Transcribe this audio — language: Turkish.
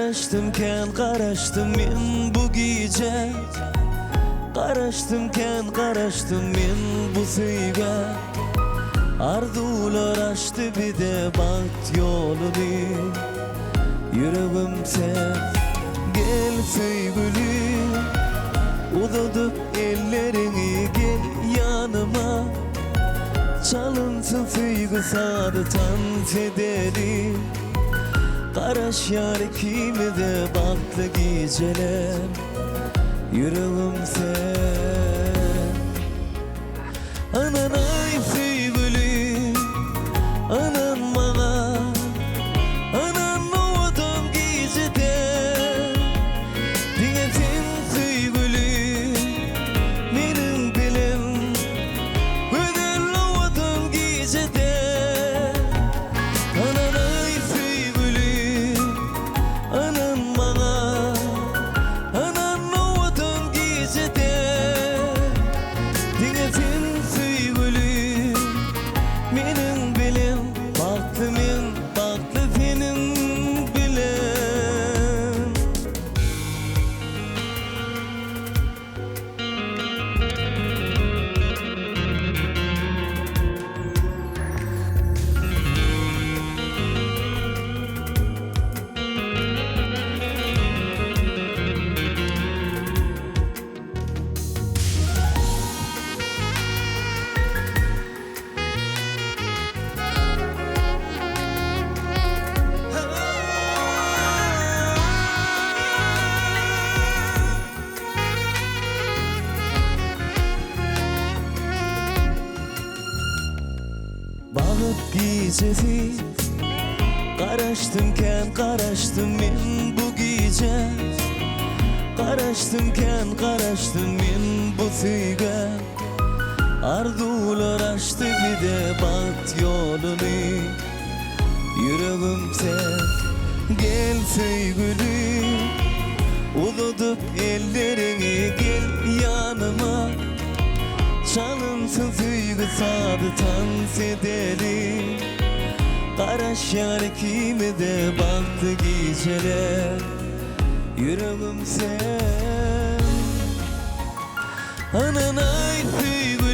Qaraşdımken men bu gece. Qaraşdımken men bu suyga. Arzular açtı bir de baht yolunu. Yüreğim sen gel sevgilim. Uzatıp ellerini gel yanıma. Çalınsın sevgi sadıtan sederi. Qaraş yâri kimi de bahtlı geceler. Yüreğim sen. Ananay sevgilim, anan bana. Anan doğdum gecede. Diyetin sevgilim, benim bilim. Güzel doğdum gecede. Ananay sevgilim, anan bana. Anan doğdum gecede. Diyetin sevgilim, benim bilim. Baktım benim bilim. Balık gecesi. Qaraşdım men bu gece. Qaraşdımken men bu suyga. Arzular açtı bir de baht yolunu. Yüreğim sen gel sevgilim. Uzatıp ellerini gel yanıma. Çalınsın sevgi sadıtan sederi. Qaraş yâri kimi de bahtlı geceler. Yüreğim sen. Ananay sevgilim.